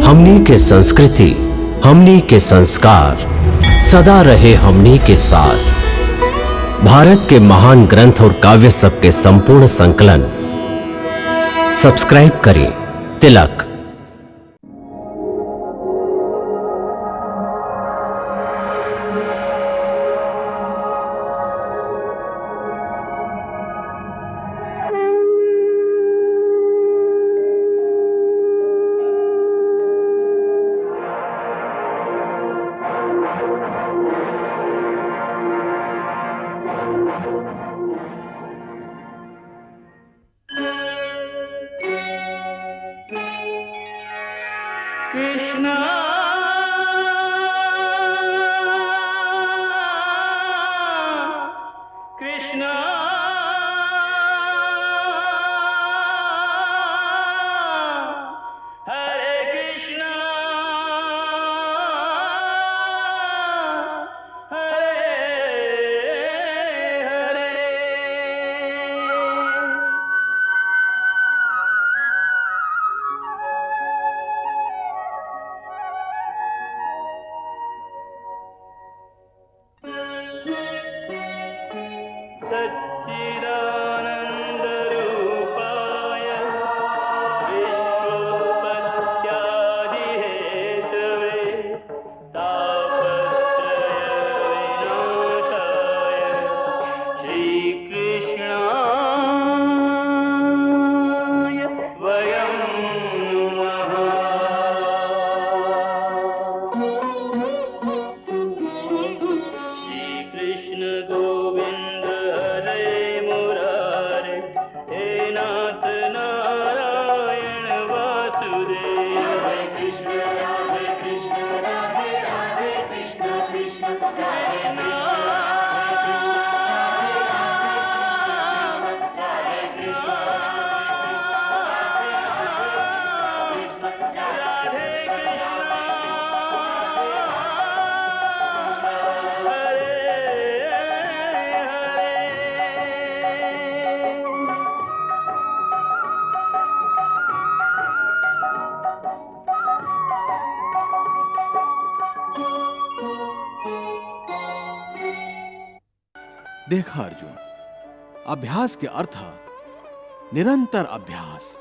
हमनी के संस्कृति, हमनी के संस्कार सदा रहे हमनी के साथ। भारत के महान ग्रंथ और काव्य सब के संपूर्ण संकलन सब्सक्राइब करें तिलक। कृष्णा कृष्णा हरे कृष्णा हरे हरे। सच्चिदानन्दरूपाय विश्वोत्पत्त्यादिहेतवे तापत्रयविनाशाय श्रीकृष्णाय वयं नमः। श्रीकृष्ण गोविंद हरे मुरारे, हे नाथ नारायण वासुदेव। हरे कृष्ण राधे कृष्ण कृष्ण हरे देखा अर्जुन, अभ्यास के अर्थ निरंतर अभ्यास।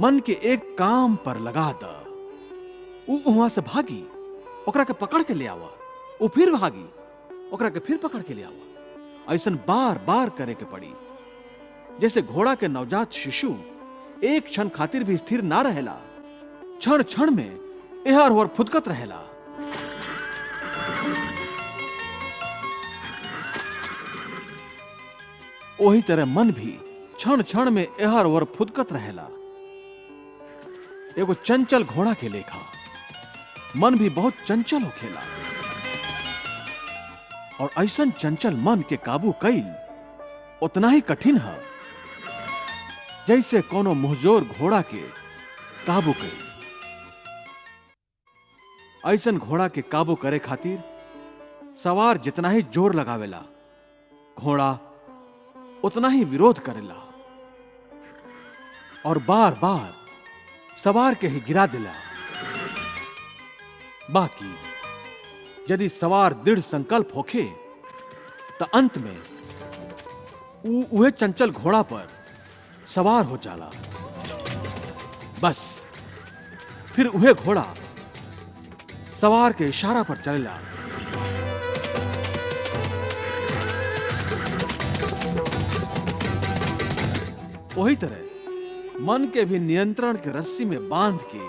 मन के एक काम पर लगा द, वहां से भागी ओकरा के पकड़ के ले आवा, वो फिर भागी ओकरा के फिर पकड़ के ले आवा। ऐसा बार बार करे के पड़ी। जैसे घोड़ा के नवजात शिशु एक क्षण खातिर भी स्थिर ना रहेला, क्षण क्षण में एहर ओहर फुदकत रहेला। वही तरह मन भी क्षण क्षण में एहर ओहर फुदकत रहेला। एगो चंचल घोड़ा के लेखा मन भी बहुत चंचल होखेला, और ऐसन चंचल मन के काबू कईल उतना ही कठिन है जैसे कोनो मुहजोर घोड़ा के काबू कईल। ऐसन घोड़ा के काबू करे खातिर सवार जितना ही जोर लगावेला, घोड़ा उतना ही विरोध करेला और बार बार सवार के ही गिरा देला। बाकी यदि सवार दृढ़ संकल्प होखे तो अंत में उहे चंचल घोड़ा पर सवार हो जाला। बस फिर उहे घोड़ा सवार के इशारा पर चलेला। वही तरह मन के भी नियंत्रण के रस्सी में बांध के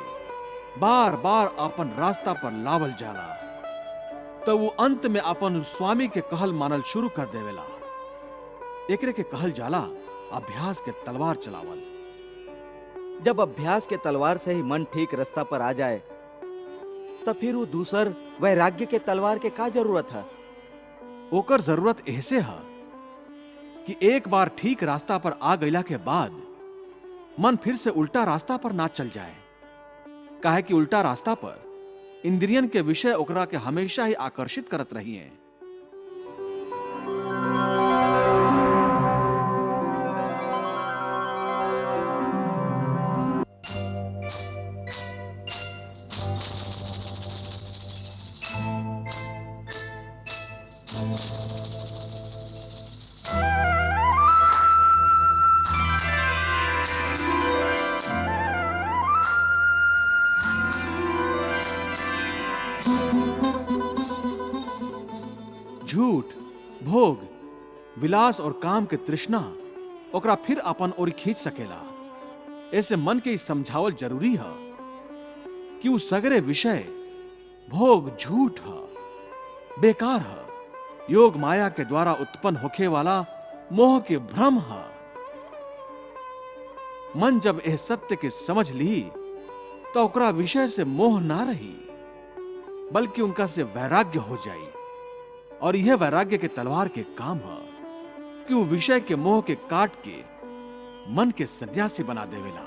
बार बार अपन रास्ता पर लावल जाला, तो वो अंत में अपन स्वामी के कहल मानल शुरू कर देवेला। एकरे के कहल जाला अभ्यास के तलवार चलावल। जब अभ्यास के तलवार से ही मन ठीक रास्ता पर आ जाए, तो फिर वो दूसर वैराग्य के तलवार के का जरूरत है? ओकर जरूरत ऐसे है कि एक बार ठीक रास्ता पर आ गईला के बाद मन फिर से उल्टा रास्ता पर ना चल जाए। काहे कि उल्टा रास्ता पर इंद्रियन के विषय ओकरा के हमेशा ही आकर्षित करत रही हैं। भोग, विलास और काम के तृष्णा ओकरा फिर अपन ओर खींच सकेला। ऐसे मन के समझावल जरूरी है कि उ सगरे विषय भोग झूठ है, बेकार है, योग माया के द्वारा उत्पन्न होखे वाला मोह के भ्रम है। मन जब यह सत्य के समझ ली तो ओकरा विषय से मोह ना रही, बल्कि उनका से वैराग्य हो जाई। और यह वैराग्य के तलवार के काम है कि वो विषय के मोह के काट के मन के सन्यासी बना देवेला।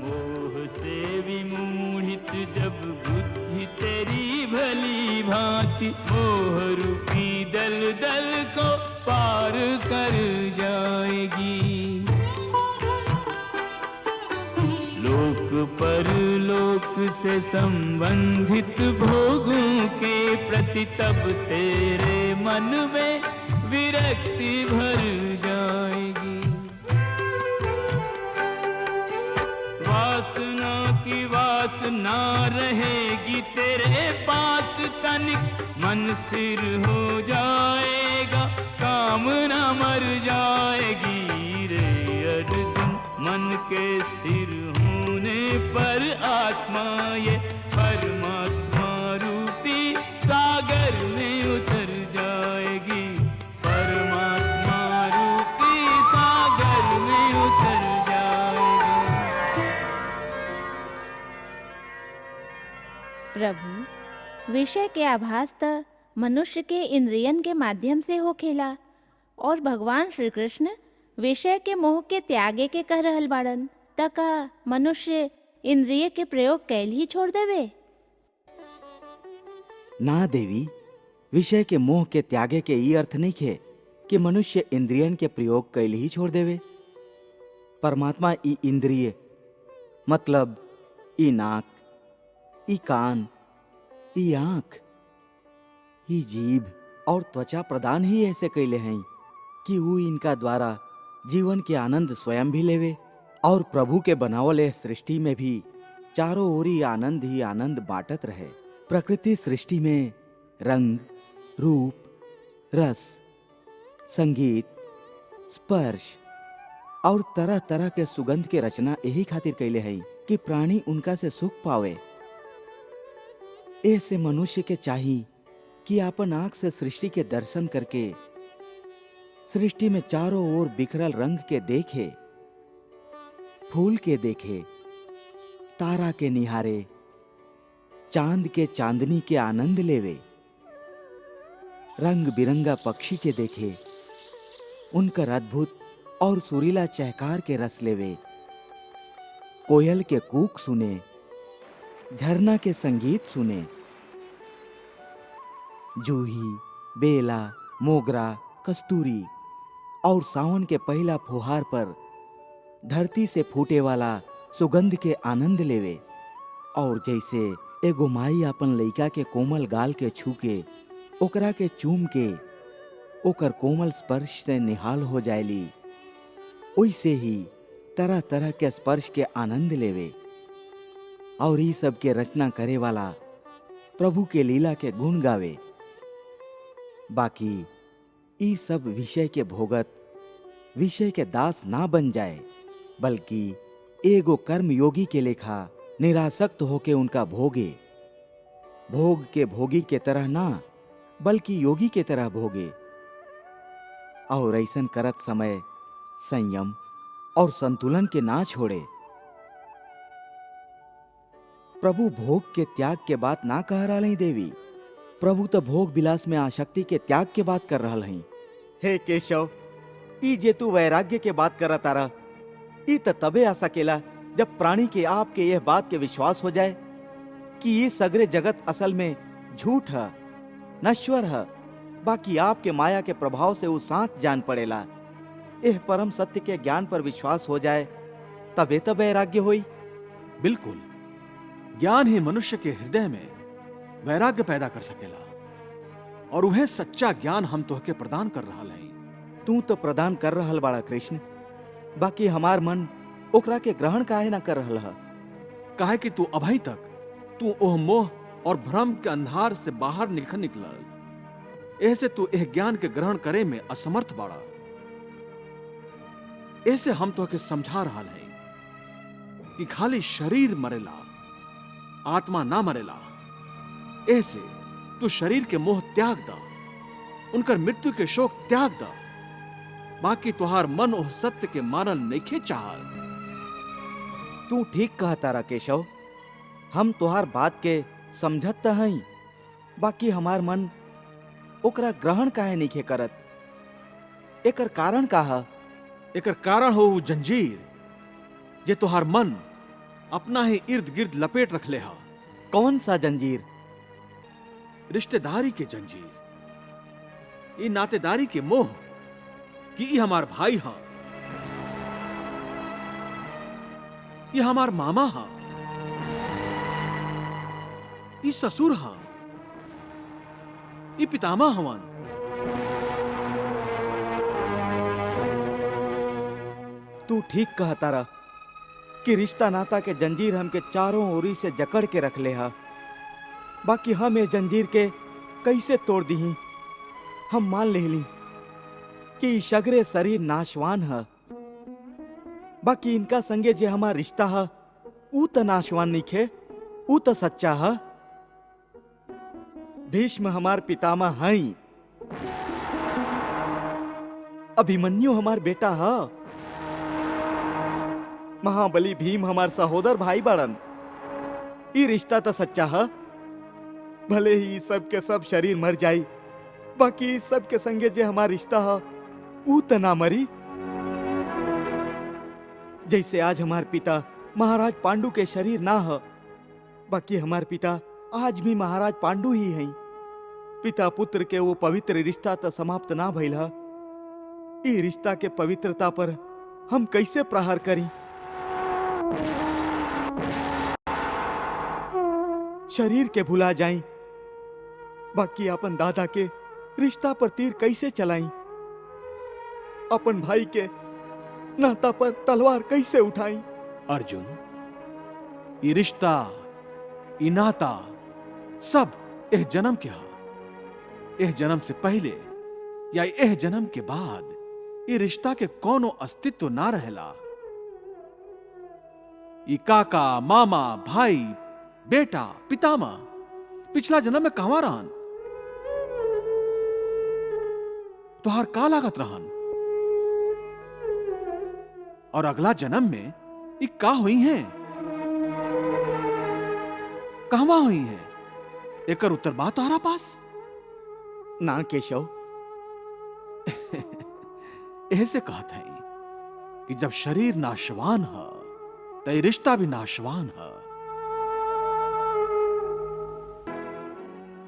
मोह से विमोहित जब बुद्धि तेरी भली भांति, मोह रूपी दल दल को पार कर जाएगी। लोक परलोक से संबंधित भोगों के प्रति तब तेरे मन में विरक्ति भर जाएगी। वासना की वासना रहेगी तेरे पास तनिक, मन स्थिर हो जाएगा, कामना मर जाएगी रे अर्जुन। मन के स्थिर होने पर आत्मा ये परमात्मा रूपी सागर में उतर जाएगी, परमात्मा रूपी सागर में उतर जाएगी। प्रभु, विषय के आभास त मनुष्य के इंद्रियन के माध्यम से होखेला और भगवान श्री कृष्ण विषय के मोह के त्यागे के कह रहल बाड़न, त का मनुष्य इंद्रिय के प्रयोग कैल ही छोड़ देवे? ना देवी, विषय के मोह के त्यागे के ई अर्थ नहीं खे कि मनुष्य इंद्रियन के प्रयोग कैल ही छोड़ देवे। परमात्मा ई इंद्रिय मतलब ई नाक, ई कान, ई आंख, ई जीभ और त्वचा प्रदान ही ऐसे कैले हैं कि वो इनका द्वारा जीवन के आनंद स्वयं भी लेवे और प्रभु के बनावल एह सृष्टि में भी चारों ओरी आनंद ही आनंद बांटत रहे। प्रकृति सृष्टि में रंग, रूप, रस, संगीत, स्पर्श और तरह तरह के सुगंध के रचना यही खातिर कैले हैं कि प्राणी उनका से सुख पावे। ऐसे मनुष्य के चाहिए कि अपन आंख से सृष्टि के दर्शन करके सृष्टि में चारों ओर बिखरल रंग के देखे, फूल के देखे, तारा के निहारे, चांद के चांदनी के आनंद लेवे, रंग बिरंगा पक्षी के देखे, उनकर अद्भुत और सुरीला चहकार के रस लेवे, कोयल के कूक सुने, झरना के संगीत सुने, जूही, बेला, मोगरा, कस्तूरी और सावन के पहला फुहार पर धरती से फूटे वाला सुगंध के आनंद लेवे। और जैसे एगो माई अपन लइका के कोमल गाल के छू के ओकरा के चूम के ओकर कोमल स्पर्श से निहाल हो जाएली, वैसे ही तरह तरह के स्पर्श के आनंद लेवे और ई सब के रचना करे वाला प्रभु के लीला के गुण गावे। बाकी ई सब विषय के भोगत, विषय के दास ना बन जाए, बल्कि एगो कर्म योगी के लेखा निरासक्त होके उनका भोगे। भोग के भोगी के तरह ना, बल्कि योगी के तरह भोगे। और ऐसन करत समय संयम और संतुलन के ना छोड़े। प्रभु भोग के त्याग के बात ना कह रहा देवी, प्रभु तो भोग विलास में आसक्ति के त्याग के बात कर रहा है। हे केशव, ई जे तू वैराग्य के बात कर तारा, ई तो तबे आ सकेला जब प्राणी के आपके यह बात के विश्वास हो जाए कि ये सगरे जगत असल में झूठ है, नश्वर है। बाकी आपके माया के प्रभाव से वो सांच जान पड़ेला। यह परम सत्य के ज्ञान पर विश्वास हो जाए तबे तो वैराग्य होई। बिल्कुल, ज्ञान ही मनुष्य के हृदय में वैराग्य पैदा कर सकेला और वह सच्चा ज्ञान हम तोहके प्रदान कर रहा है। तू तो प्रदान कर रहल बाड़ा कृष्ण, बाकी हमार मन ओकरा के ग्रहण काहे ना कर रहल है। काहे कि तू अभी तक तू ओह मोह और भ्रम के अंधार से बाहर निकलल ऐसे तू एह ज्ञान के ग्रहण करे में असमर्थ बाड़ा। ऐसे हम तो के समझा रहा है कि खाली शरीर मरेला, आत्मा ना मरेला। ऐसे तू शरीर के मोह त्याग दा, उनकर मृत्यु के शोक त्याग दा। बाकी तुहार मन ओह सत्य के मानल नइखे चाहत। तू ठीक कहता रा केशव, हम तुहार बात के समझत त हई, बाकी हमार मन ओकरा ग्रहण काहे नइखे करत? एकर कारण का है? एकर कारण हो उ जंजीर जे तुहार मन अपना ही इर्द गिर्द लपेट रखले हा। कौन सा जंजीर? रिश्तेदारी के जंजीर, ई नातेदारी के मोह कि ई हमार भाई हा, ई हमार मामा हा, ई ससुर हा, ई पितामह हवन। तू ठीक कहता रा कि रिश्ता नाता के जंजीर हमके चारों ओरी से जकड़ के रख ले हा। बाकी हम ये जंजीर के कैसे तोड़ दी? हम मान लेली कि ई सगरे शरीर नाशवान है, बाकी इनका संगे जे हमार रिश्ता है ऊ त नाशवान नइखे, ऊ त सच्चा है। भीष्म हमार पितामह हई, अभिमन्यु हमार बेटा है, महाबली भीम हमार सहोदर भाई बड़न। ई रिश्ता तो सच्चा है। भले ही सब के सब शरीर मर जाई, बाकी सब के संगे जे हमार रिश्ता है ऊ त ना मरी। जैसे आज हमार पिता महाराज पांडु के शरीर ना है, बाकी हमार पिता आज भी महाराज पांडु ही हैं। पिता पुत्र के वो पवित्र रिश्ता तो समाप्त ना भइल है। ई रिश्ता के पवित्रता पर हम कैसे प्रहार करी? शरीर के भुला जाई, बाकी अपन दादा के रिश्ता पर तीर कैसे चलाई? अपन भाई के नाता पर तलवार कैसे उठाई? अर्जुन, ये रिश्ता, ये नाता सब एह जन्म के हा। एह जन्म से पहले या एह जन्म के बाद ये रिश्ता के कोनो अस्तित्व ना रहेला। ये काका, मामा, भाई, बेटा, पितामह पिछला जन्म में कहवा रहन? तुहार का लागत रहन? और अगला जन्म में ये का हुई हैं? कहवा हुई हैं? एकर उत्तर बा तोहरा पास? ना केशव, ऐसे कहत है कि जब शरीर नाशवान है तो ये रिश्ता भी नाशवान है।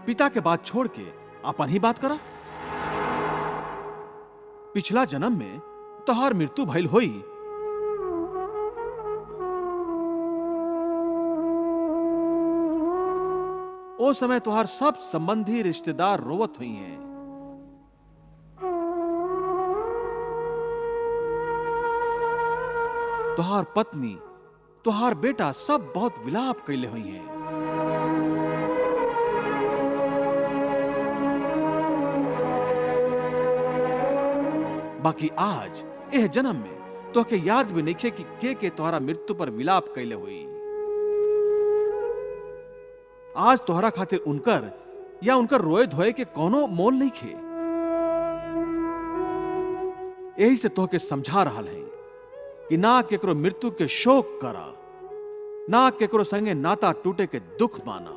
पिता के बात छोड़ के अपन ही बात करा। पिछला जन्म में तोहार मृत्यु भइल होई, ओ समय तुहार सब संबंधी रिश्तेदार रोवत हुई हैं। तुहार पत्नी, तुहार बेटा सब बहुत विलाप कैले हुई हैं। बाकी आज एह जन्म में तो के याद भी नहीं कि के तुहारा मृत्यु पर विलाप कैले हुई। आज तोहरा खातिर उनकर या उनकर रोए धोए के कोनो मोल नहीं खे। यही से तोहके समझा रहा है कि ना केकरो मृत्यु के शोक करा, ना केकरो संगे नाता टूटे के दुख माना।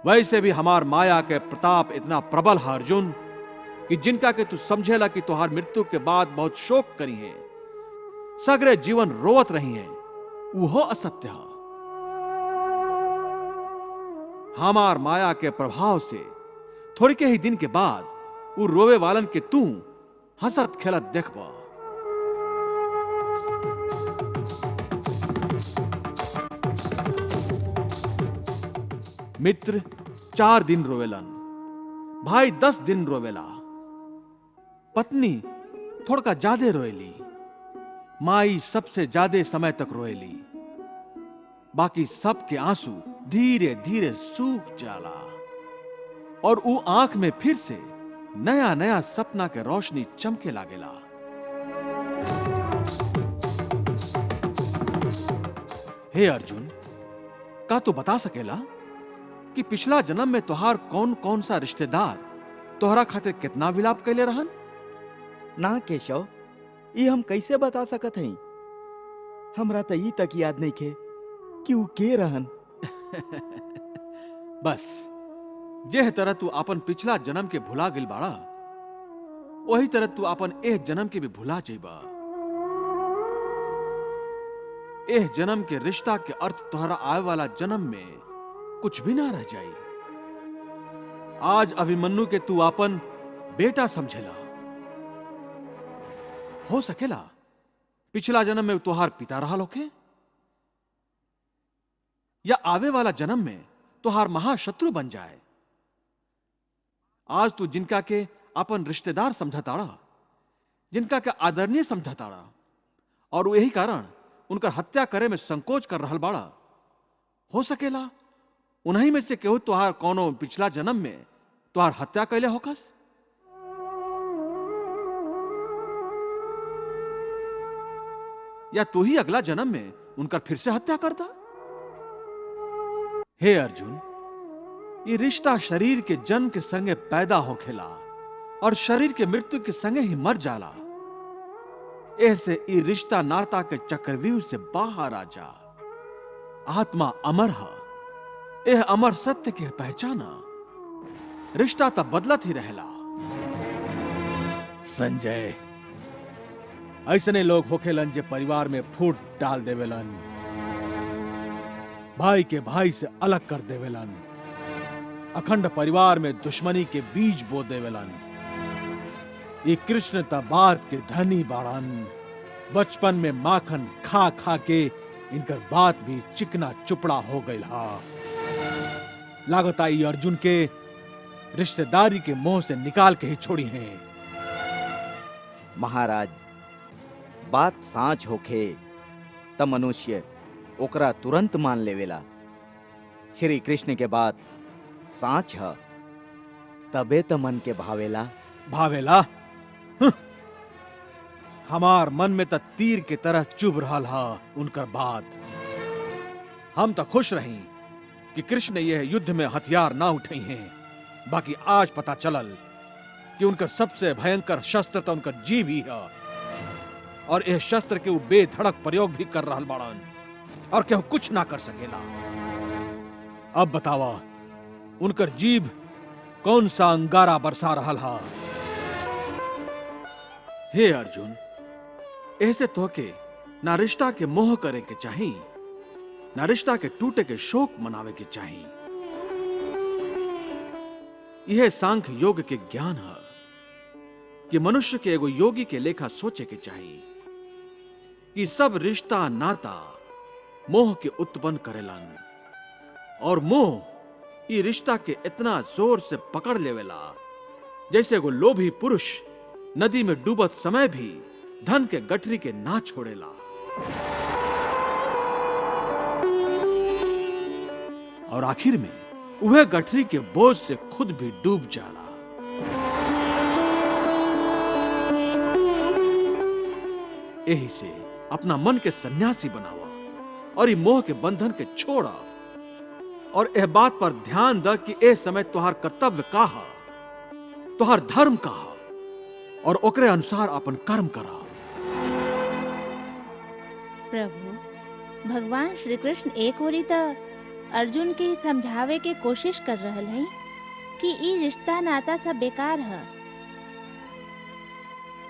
वैसे भी हमार माया के प्रताप इतना प्रबल है अर्जुन कि जिनका के तू समझेला कि तुहार मृत्यु के बाद बहुत शोक करी है, सगरे जीवन रोवत रही हैं, वो असत्य है। हमार माया के प्रभाव से थोड़ी के ही दिन के बाद वो रोवे वालन के तू हंसत खेलत देखबा। मित्र 4 दिन रोवेलन, भाई 10 दिन रोवेला, पत्नी थोड़ा ज्यादा रोएली, माई सबसे ज्यादा समय तक रोएली। बाकी सबके आंसू धीरे धीरे सूख जाला। और ऊ आंख में फिर से नया नया सपना के रोशनी चमके लागेला। हे अर्जुन, का तू बता सकेला कि पिछला जन्म में तोहार कौन कौन सा रिश्तेदार तोहरा खातिर कितना विलाप कैले रहन? ना केशव, ये हम कैसे बता सकत हई? हमरा तो ई तक याद नहीं खे कि ऊ के रहन। बस जेह तरह तू अपन पिछला जन्म के भुला गिल बाड़ा, वही तरह तू अपन एह जन्म के भी भुला जाइबा। एह जन्म के रिश्ता के अर्थ तोहरा आए वाला जन्म में कुछ भी ना रह जाई। आज अभिमन्यु के तू अपन बेटा समझेला, हो सकेला पिछला जन्म में तोहार पिता रहा होके, या आवे वाला जन्म में तोहार महाशत्रु बन जाए। आज तू जिनका के अपन रिश्तेदार समझताड़ा, जिनका के आदरणीय समझताड़ा, और यही कारण उनकर हत्या करे में संकोच कर रहल बाड़ा, हो सकेला उन्हीं में से केहू तोहार कोनो पिछला जन्म में तोहार हत्या कैले होकस। या तू ही अगला जन्म में उनका फिर से हत्या करता। हे अर्जुन, ये रिश्ता शरीर के जन्म के संगे पैदा होखेला और शरीर के मृत्यु के संगे ही मर जाला। ऐसे ये रिश्ता नाता के चक्रव्यूह से बाहर आ जा। आत्मा अमर है, यह अमर सत्य के पहचाना। रिश्ता तब बदलत ही रहेला। संजय, ऐसने लोग होखेलन जे परिवार में फूट डाल देवेलन, भाई के भाई से अलग कर देवेलन, अखंड परिवार में दुश्मनी के बीज बो देवेलन। ये कृष्ण तबाद के धनी बाड़न। बचपन में माखन खा खा के इनकर बात भी चिकना चुपड़ा हो गई हा। लागत आई अर्जुन के रिश्तेदारी के मोह से निकाल के ही छोड़ी हैं। महाराज, बात साँच होखे त मनुष्य ओकरा तुरंत मान लेवेला। श्री कृष्ण के बात साँच है, तबे त मन के भावेला। भावेला? हमार मन में त तीर के तरह चुभ रहा हा उनकर बात। हम तो खुश रही कि कृष्ण यह युद्ध में हथियार ना उठाई हैं। बाकी आज पता चलल कि उनकर सबसे भयंकर शस्त्र तो उनकर जीव ही है, और यह शस्त्र के वो बेधड़क प्रयोग भी कर रहा बाड़न, और केहू कुछ ना कर सकेला। अब बतावा, उनकर जीव कौन सा अंगारा बरसा रहा हा? हे अर्जुन, ऐसे तोके ना रिश्ता के मोह करे के चाही, ना रिश्ता के टूटे के शोक मनावे के चाही। यह सांख्य योग के ज्ञान है कि मनुष्य के एगो योगी के लेखा सोचे के चाहिए कि सब रिश्ता नाता मोह के उत्पन्न करेलन, और मोह ये रिश्ता के इतना जोर से पकड़ लेवेला जैसे एगो लोभी पुरुष नदी में डूबत समय भी धन के गठरी के ना छोड़ेला। और आखिर में वह गठरी के बोझ से खुद भी डूब जाला। यही से अपना मन के सन्यासी बनावा और ये मोह के बंधन के छोड़ा, और यह बात पर ध्यान द कि ए समय तुहार कर्तव्य का है, तुहार धर्म का है, और ओकरे अनुसार अपन कर्म करा। प्रभु, भगवान श्री कृष्ण एक ओरी त अर्जुन के समझावे के कोशिश कर रहल हैं कि ई रिश्ता नाता सब बेकार है,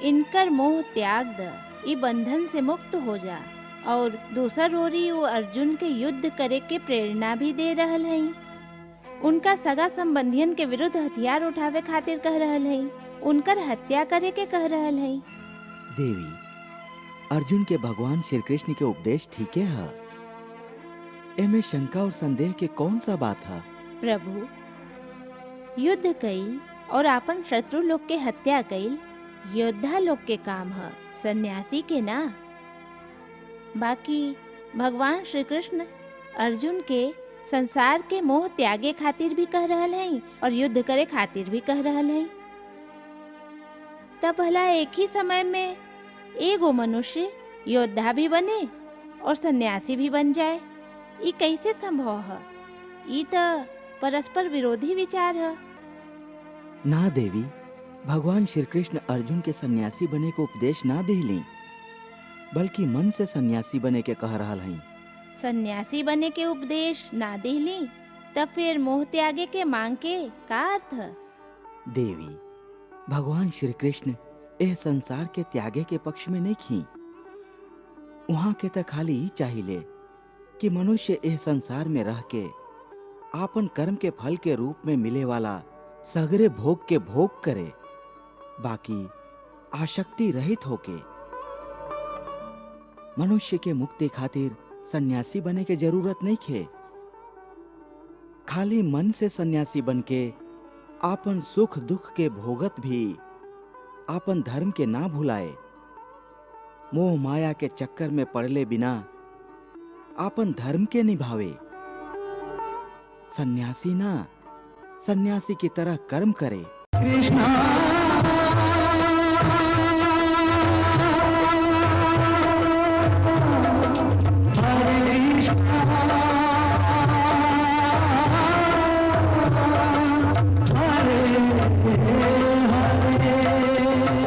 इनकर मोह त्याग द, ई बंधन से मुक्त हो जा। और दूसर ओरी वो अर्जुन के युद्ध करे के प्रेरणा भी दे रहल हैं। उनका सगा संबंधियन के विरुद्ध हथियार उठावे खातिर कह रहल हैं, उनकर हत्या करे के कह रहल हैं। देवी, अर्जुन के भगवान श्री कृष्ण के उपदेश ठीके है, एमे शंका और संदेह के कौन सा बात है? प्रभु, युद्ध कईल और आपन शत्रु लोग के हत्या कईल योद्धा लोग के काम है, सन्यासी के ना। बाकी भगवान श्री कृष्ण अर्जुन के संसार के मोह त्यागे खातिर भी कह रहल हई और युद्ध करे खातिर भी कह रहल हई। तब भला एक ही समय में एगो मनुष्य योद्धा भी बने और सन्यासी भी बन जाए, ई कैसे संभव है? ई तो परस्पर विरोधी विचार है। ना देवी, भगवान श्री कृष्ण अर्जुन के सन्यासी बने को उपदेश ना दिली, बल्कि मन से सन्यासी बने के कह रहल हई। सन्यासी बने के उपदेश ना दिली तब फिर मोह त्यागे के मांग के का अर्थ है? देवी, भगवान श्री कृष्ण एह संसार के त्यागे के पक्ष में नहीं खी। वहां के तो खाली ही चाहिए कि मनुष्य एह संसार में रह के आपन कर्म के फल के रूप में मिले वाला सगरे भोग के भोग करे, बाकी आसक्ति रहित होके। मनुष्य के मुक्ति खातिर सन्यासी बने के जरूरत नहीं खे। खाली मन से सन्यासी बन के आपन सुख दुख के भोगत भी आपन धर्म के ना भुलाए, मोह माया के चक्कर में पड़ले बिना आपन धर्म के निभावे। सन्यासी ना, सन्यासी की तरह कर्म करे। कृष्णा